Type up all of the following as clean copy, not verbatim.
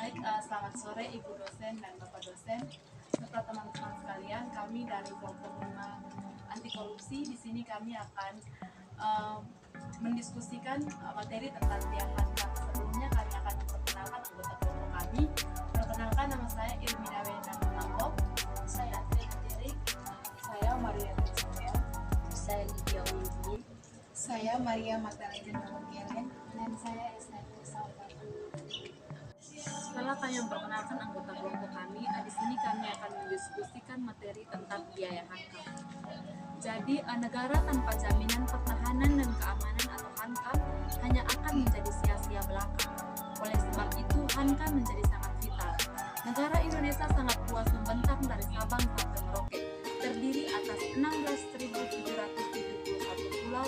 Selamat sore Ibu dosen dan Bapak dosen serta teman-teman sekalian. Kami dari kelompok 5 anti korupsi. Di sini kami akan mendiskusikan materi tentang biaya hankam. Sebelumnya kami akan memperkenalkan anggota kelompok kami. Perkenalkan, nama saya Irmina Wendanto. Saya Atri, saya Maria Trisaya, saya Lydia Uyudin, saya Maria Magdalena Nawangkelen, dan saya Esther Salva. Setelah kami memperkenalkan anggota kelompok kami, di sini kami akan mendiskusikan materi tentang biaya hankam. Jadi, negara tanpa jaminan pertahanan dan keamanan atau hankam hanya akan menjadi sia-sia belaka. Oleh sebab itu, hankam menjadi sangat vital. Negara Indonesia sangat luas membentang dari Sabang sampai Merauke, terdiri atas 16.771 pulau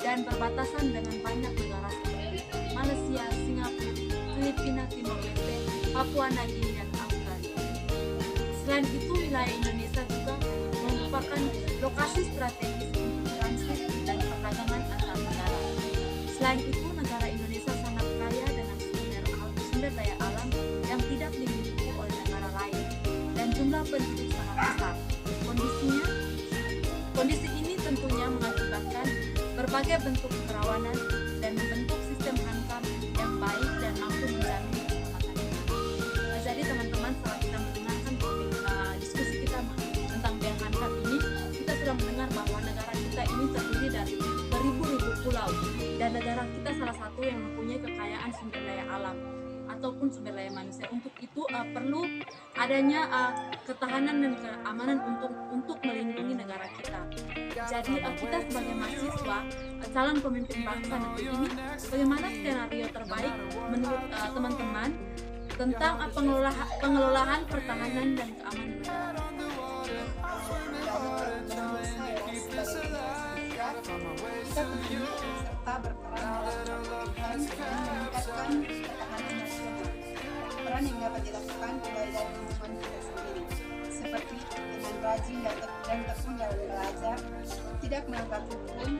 dan berbatasan dengan banyak negara seperti Malaysia, Singapura, Filipina, Timor Leste, Papua Nugini, dan Australia. Selain itu, wilayah Indonesia juga merupakan lokasi strategis untuk transit dan perdagangan antar negara. Selain itu, negara Indonesia sangat kaya dengan sumber daya alam yang tidak dimiliki oleh negara lain, dan jumlah penduduk sangat besar. Kondisi ini tentunya mengakibatkan berbagai bentuk kerawanan dan membentuk sistem hankam yang baik dan mampu menjamin keselamatan kita. Jadi teman-teman, setelah kita mendengarkan topik diskusi kita tentang biaya hankam ini, kita sudah mendengar bahwa negara kita ini terdiri dari beribu-ribu pulau, dan negara kita salah satu yang mempunyai kekayaan sumber daya alam ataupun sumber daya manusia. Untuk itu perlu adanya ketahanan dan keamanan untuk melindungi negara kita. Jadi kita sebagai mahasiswa, calon pemimpin bangsa negeri ini, bagaimana skenario terbaik menurut teman-teman tentang pengelolaan pertahanan dan keamanan negara? menurut saya sebagai mahasiswa, kita tentunya serta berperan dalam perbaikan dan meningkatkan pertahanan nasional. Peran yang dapat dilakukan mulai dari lingkungan kita sendiri, seperti dengan rajin dan tekun dalam belajar, tidak melanggar hukum,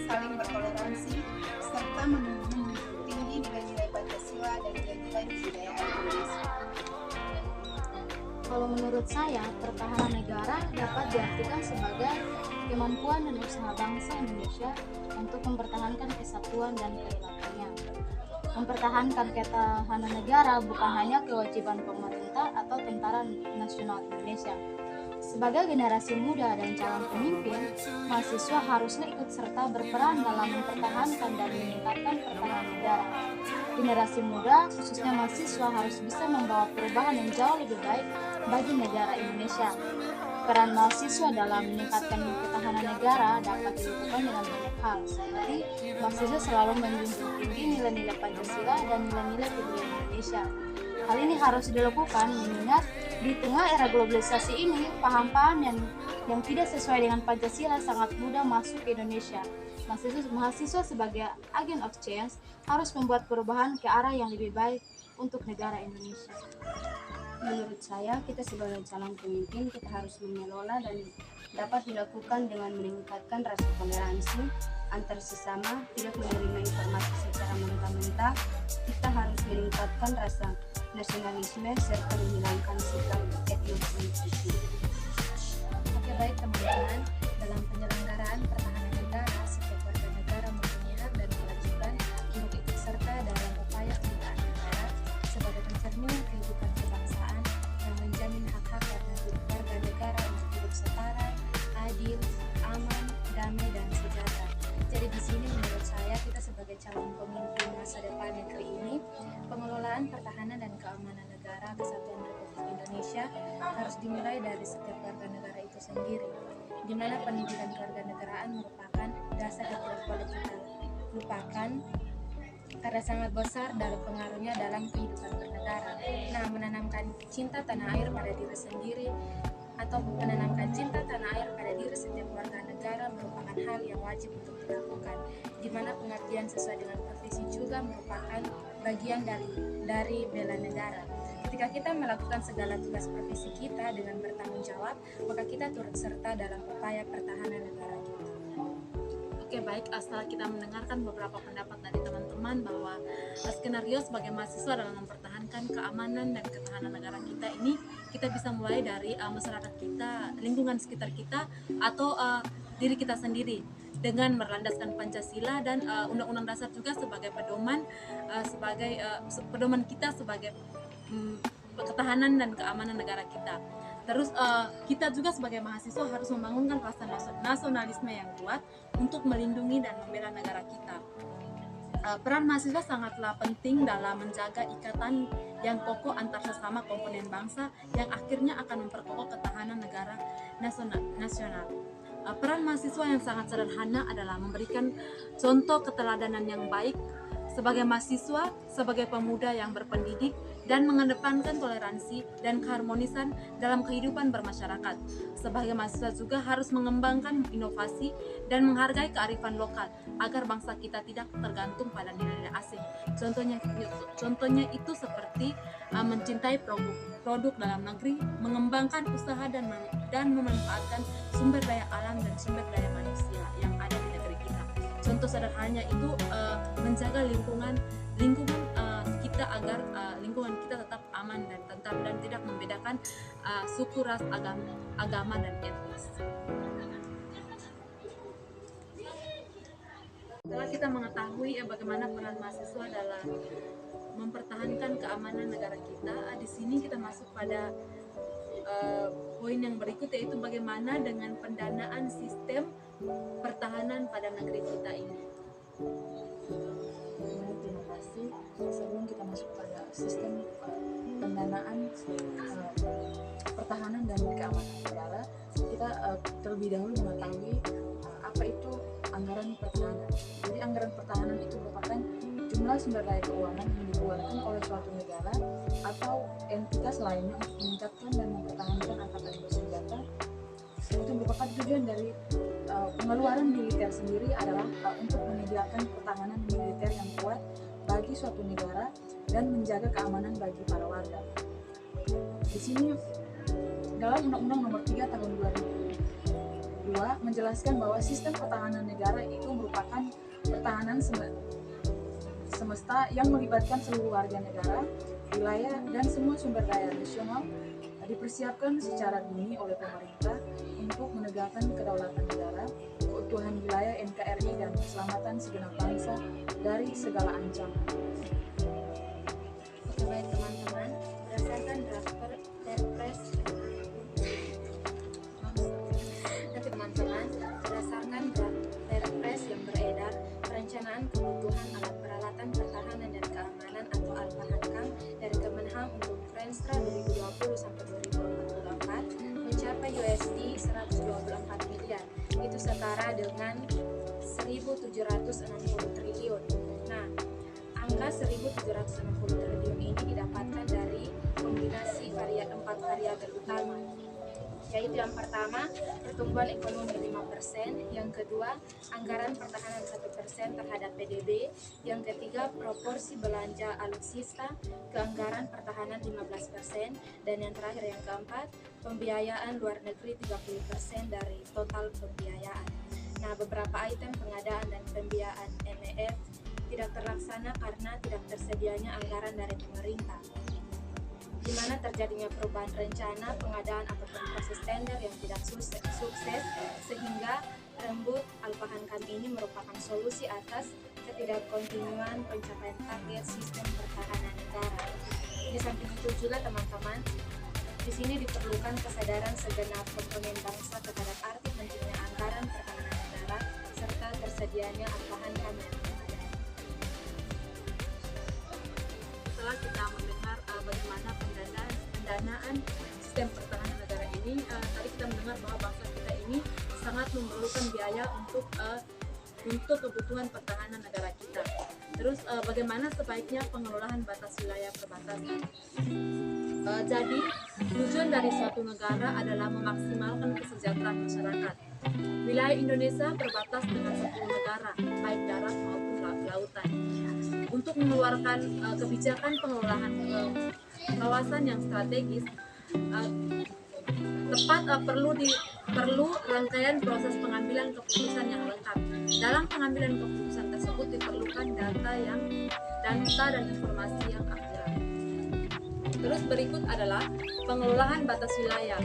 saling bertoleransi, serta menjunjung tinggi nilai-nilai Pancasila dan nilai-nilai kebudayaan Indonesia. Kalau menurut saya, pertahanan negara dapat diartikan sebagai kemampuan dan usaha bangsa Indonesia untuk mempertahankan kesatuan dan keilahiannya. Mempertahankan ketahanan negara bukan hanya kewajiban pemerintah atau tentara nasional Indonesia. Sebagai generasi muda dan calon pemimpin, mahasiswa haruslah ikut serta berperan dalam mempertahankan dan meningkatkan pertahanan negara. Generasi muda, khususnya mahasiswa, harus bisa membawa perubahan yang jauh lebih baik bagi negara Indonesia. Peran mahasiswa dalam meningkatkan ketahanan negara dapat dilakukan dengan banyak hal, seperti mahasiswa selalu menjunjung tinggi nilai-nilai Pancasila dan nilai-nilai kebudayaan Indonesia. Hal ini harus dilakukan mengingat di tengah era globalisasi ini, paham-paham yang tidak sesuai dengan Pancasila sangat mudah masuk ke Indonesia. Mahasiswa sebagai agen of change harus membuat perubahan ke arah yang lebih baik untuk negara Indonesia. Menurut saya, kita sebagai calon pemimpin, kita harus mengelola dan dapat dilakukan dengan meningkatkan rasa toleransi antar sesama, tidak menerima informasi secara mentah-mentah. Kita harus meningkatkan rasa nasionalisme serta menghilangkan sikap etnosentrisme. Oke, baik teman-teman, dalam penyelenggaraan pertahanan negara, setiap warga negara mempunyai hak dan kewajiban untuk ikut serta dalam upaya pemerintahan negara sebagai pencermin kehidupan kebangsaan yang menjamin hak-hak warga negara untuk hidup setara, adil, aman, damai, dan sejahtera. Jadi di sini menurut saya, kita sebagai calon pemimpin masa depan negeri ini, pengelolaan pertahanan dan keamanan negara Kesatuan Republik Indonesia harus dimulai dari setiap warga negara itu sendiri, di mana pendidikan kewarganegaraan merupakan dasar yang tidak boleh kita lupakan karena sangat besar dalam pengaruhnya dalam kehidupan bernegara. Nah, menanamkan cinta tanah air pada diri sendiri atau menanamkan cinta tanah air pada diri setiap warga negara merupakan hal yang wajib untuk dilakukan, di mana pengabdian sesuai dengan profesi juga merupakan bagian dari bela negara. Ketika kita melakukan segala tugas profesi kita dengan bertanggung jawab, maka kita turut serta dalam upaya pertahanan negara kita. Oke, baik, setelah kita mendengarkan beberapa pendapat dari teman-teman bahwa skenario sebagai mahasiswa dalam mempertahankan mempertahankan keamanan dan ketahanan negara kita ini, kita bisa mulai dari masyarakat kita, lingkungan sekitar kita, atau diri kita sendiri, dengan berlandaskan Pancasila dan Undang-Undang Dasar juga sebagai pedoman, pedoman kita sebagai ketahanan dan keamanan negara kita. Terus kita juga sebagai mahasiswa harus membangunkan rasa nasionalisme yang kuat untuk melindungi dan membela negara kita. Peran mahasiswa sangatlah penting dalam menjaga ikatan yang kokoh antar sesama komponen bangsa yang akhirnya akan memperkokoh ketahanan negara nasional. Peran mahasiswa yang sangat sederhana adalah memberikan contoh keteladanan yang baik sebagai mahasiswa, sebagai pemuda yang berpendidik, dan mengedepankan toleransi dan keharmonisan dalam kehidupan bermasyarakat. Sebagai mahasiswa juga harus mengembangkan inovasi dan menghargai kearifan lokal agar bangsa kita tidak tergantung pada nilai-nilai asing. Contohnya itu seperti mencintai produk dalam negeri, mengembangkan usaha dan memanfaatkan sumber daya alam dan sumber daya manusia yang ada di negeri kita. Contoh sederhananya itu menjaga lingkungan kita agar lingkungan kita tetap aman dan tentram dan tidak membedakan suku, ras, agama dan etnis. Setelah kita mengetahui bagaimana peran mahasiswa dalam mempertahankan keamanan negara kita, di sini kita masuk pada poin yang berikut, yaitu bagaimana dengan pendanaan sistem pertahanan pada negeri kita ini. Terima kasih. Sebelum kita masuk pada sistem pendanaan pertahanan dan keamanan negara, kita terlebih dahulu mengetahui apa itu anggaran pertahanan. Jadi anggaran pertahanan itu merupakan jumlah sumber daya keuangan yang dikeluarkan oleh suatu negara atau entitas lainnya untuk meningkatkan dan mempertahankan angkatan bersenjata. Itu merupakan tujuan dari pengeluaran militer sendiri adalah untuk menyediakan pertahanan militer yang kuat bagi suatu negara dan menjaga keamanan bagi para warga. Di sini dalam Undang-Undang Nomor 3 Tahun 2002 menjelaskan bahwa sistem pertahanan negara itu merupakan pertahanan semesta yang melibatkan seluruh warga negara, wilayah, dan semua sumber daya nasional dipersiapkan secara dini oleh pemerintah untuk menegakkan kedaulatan negara, keutuhan wilayah NKRI, dan keselamatan segenap bangsa dari segala ancaman. Oke, baik teman-teman, berdasarkan draft Perpres yang beredar, perencanaan kebutuhan alat peralatan pertahanan dan keamanan atau Alpahankam dari Kemenham untuk Renstra 2020 sampai 2044 mencapai USD 124 miliar. Itu setara dengan 1.760 triliun. Nah, angka 1.760 triliun ini didapatkan dari kombinasi 4 variabel utama, yaitu yang pertama pertumbuhan ekonomi 5%, yang kedua anggaran pertahanan 1% terhadap PDB, yang ketiga proporsi belanja alutsista ke anggaran pertahanan 15%, dan yang terakhir yang keempat pembiayaan luar negeri 30% dari total pembiayaan. Nah, beberapa item pengadaan dan pembiayaan MEF tidak terlaksana karena tidak tersedianya anggaran dari pemerintah, di mana terjadinya perubahan rencana pengadaan ataupun proses tender yang tidak sukses, sehingga rembuk Alpahankam ini merupakan solusi atas ketidakkontinuan pencapaian target sistem pertahanan negara. Di samping itu juga teman-teman, di sini diperlukan kesadaran segenap komponen bangsa terhadap arti pentingnya anggaran pertahanan negara serta tersedianya Alpahankam yang memadai. Setelah kita mendengar bagaimana pendanaan sistem pertahanan negara ini, tadi kita mendengar bahwa bangsa kita ini sangat memerlukan biaya untuk kebutuhan pertahanan negara kita. Terus bagaimana sebaiknya pengelolaan batas wilayah perbatasan? Jadi tujuan dari suatu negara adalah memaksimalkan kesejahteraan masyarakat. Wilayah Indonesia berbatas dengan 10 negara, baik darat maupun lautan. Untuk mengeluarkan kebijakan pengelolaan kawasan yang strategis, perlu rangkaian proses pengambilan keputusan yang lengkap. Dalam pengambilan keputusan tersebut diperlukan data dan informasi yang akurat. Terus berikut adalah pengelolaan batas wilayah.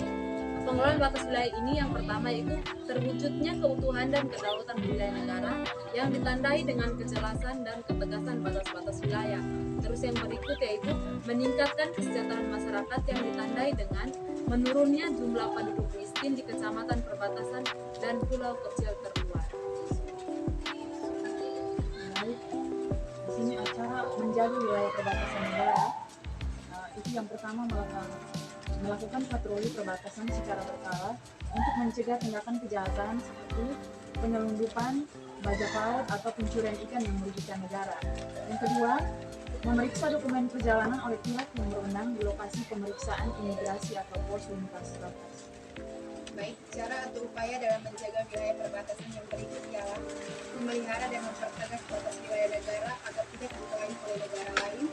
Pengelolaan batas wilayah ini yang pertama yaitu terwujudnya keutuhan dan kedaulatan wilayah negara yang ditandai dengan kejelasan dan ketegasan batas-batas wilayah. Terus yang berikut yaitu meningkatkan kesejahteraan masyarakat yang ditandai dengan menurunnya jumlah penduduk miskin di kecamatan perbatasan dan pulau kecil terluar. Baik, di sini acara menjaga wilayah perbatasan negara. Itu yang pertama melakukan patroli perbatasan secara berkala untuk mencegah tindakan kejahatan seperti penyelundupan, bajak laut atau pencurian ikan yang merugikan negara. Yang kedua, memeriksa dokumen perjalanan oleh pihak yang berwenang di lokasi pemeriksaan imigrasi atau pos lintas batas. Baik, cara atau upaya dalam menjaga wilayah perbatasan yang berikut ialah memelihara dan mempertegas batas wilayah negara agar tidak dikelahi oleh negara lain.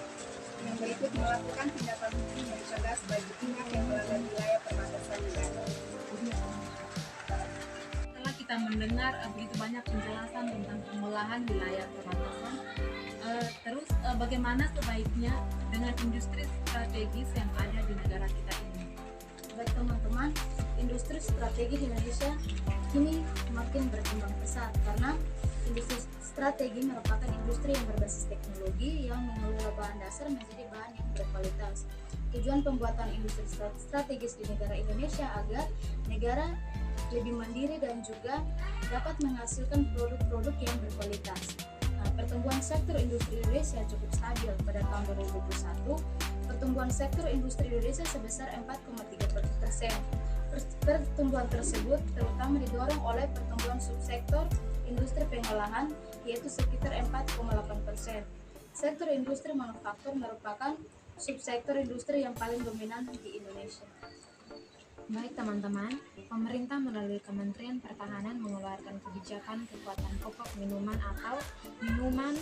Yang berikut melakukan tindakan hukum yang tegas bagi pihak yang melanggar wilayah perbatasan negara. Setelah kita mendengar begitu banyak penjelasan tentang pengolahan wilayah perbatasan, terus bagaimana sebaiknya dengan industri strategis yang ada di negara kita ini? Baik teman-teman, industri strategi di Indonesia kini makin berkembang pesat karena industri strategi merupakan industri yang berbasis teknologi yang mengelola bahan dasar menjadi bahan yang berkualitas. Tujuan pembuatan industri strategis di negara Indonesia agar negara lebih mandiri dan juga dapat menghasilkan produk-produk yang berkualitas. Pertumbuhan sektor industri Indonesia cukup stabil pada tahun 2021. Pertumbuhan sektor industri Indonesia sebesar 4,3%. Pertumbuhan tersebut terutama didorong oleh pertumbuhan subsektor industri pengolahan yaitu sekitar 4,8%. Sektor industri manufaktur merupakan subsektor industri yang paling dominan di Indonesia. Baik teman-teman, pemerintah melalui Kementerian Pertahanan mengeluarkan kebijakan kekuatan pokok minuman atau minuman.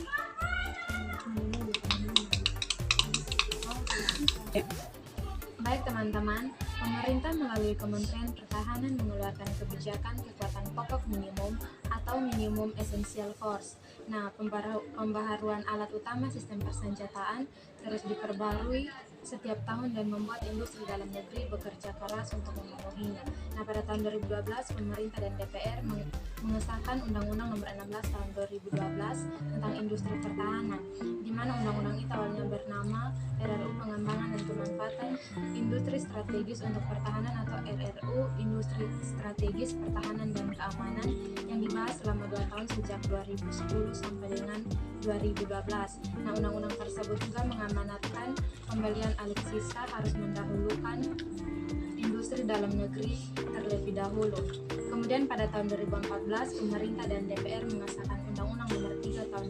Baik teman-teman, pemerintah melalui Kementerian Pertahanan mengeluarkan kebijakan kekuatan pokok minimum atau minimum essential force. Nah, pembaharuan alat utama sistem persenjataan terus diperbarui setiap tahun dan membuat industri dalam negeri bekerja keras untuk memenuhinya. Nah, pada tahun 2012 pemerintah dan DPR mengesahkan Undang-Undang Nomor 16 tahun 2012 tentang industri pertahanan, di mana undang-undang itu awalnya bernama RRU Pengembangan dan Pemanfaatan Industri Strategis untuk Pertahanan atau RRU Industri Strategis Pertahanan dan Keamanan yang dibahas selama 2 tahun sejak 2010 sampai dengan 2012. Nah, undang-undang tersebut juga mengamanatkan pembelian alutsista harus mendahulukan industri dalam negeri terlebih dahulu. Kemudian pada tahun 2014, pemerintah dan DPR mengesahkan Undang-Undang Nomor 3 tahun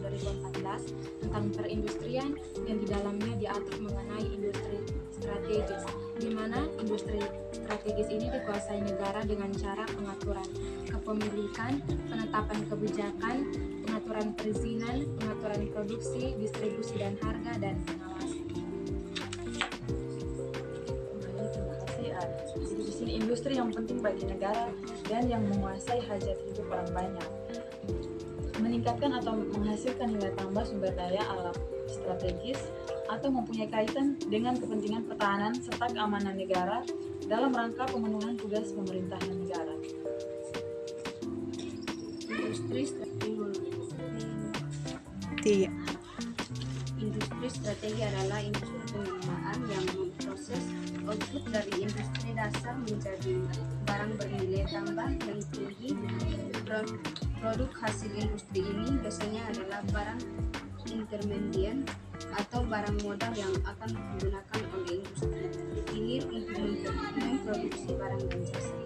2014 tentang perindustrian yang di dalamnya diatur mengenai industri strategis, di mana industri strategis ini dikuasai negara dengan cara pengaturan kepemilikan, penetapan kebijakan, pengaturan perizinan, pengaturan produksi, distribusi dan harga, dan pengawasan. Jadi di sini industri yang penting bagi negara dan yang menguasai hajat hidup orang banyak. Meningkatkan atau menghasilkan nilai tambah sumber daya alam strategis atau mempunyai kaitan dengan kepentingan pertahanan serta keamanan negara dalam rangka pemenuhan tugas pemerintahan negara. Industri strategi adalah industri pengembangan yang memproses output dari industri dasar menjadi barang bernilai tambah yang tinggi. Produk hasil industri ini biasanya adalah barang intermediate atau barang modal yang akan digunakan oleh industri hilir untuk memproduksi barang dan jasa.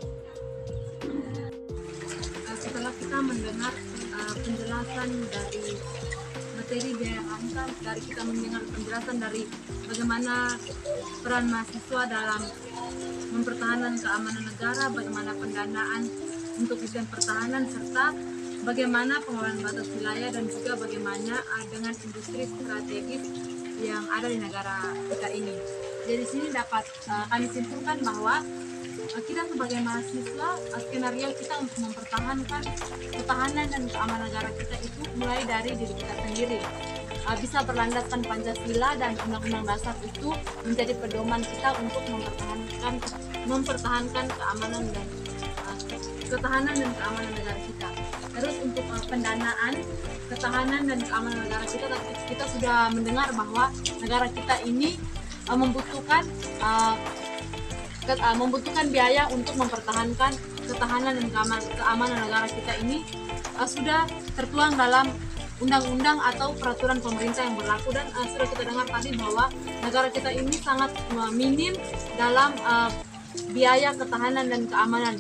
Setelah kita mendengar penjelasan dari materi biaya angka, dari kita mendengar penjelasan dari bagaimana peran mahasiswa dalam mempertahankan keamanan negara, bagaimana pendanaan untuk sistem pertahanan, serta bagaimana pengelolaan batas wilayah dan juga bagaimana dengan industri strategis yang ada di negara kita ini. Jadi di sini dapat kami simpulkan bahwa kita sebagai mahasiswa, skenario kita untuk mempertahankan ketahanan dan keamanan negara kita itu mulai dari diri kita sendiri. bisa berlandaskan Pancasila dan Undang-Undang Dasar itu menjadi pedoman kita untuk mempertahankan keamanan dan ketahanan dan keamanan negara kita. Terus untuk pendanaan ketahanan dan keamanan negara kita sudah mendengar bahwa negara kita ini membutuhkan biaya untuk mempertahankan ketahanan dan keamanan negara kita ini sudah tertuang dalam undang-undang atau peraturan pemerintah yang berlaku, dan sudah kita dengar tadi bahwa negara kita ini sangat minim dalam biaya ketahanan dan keamanan.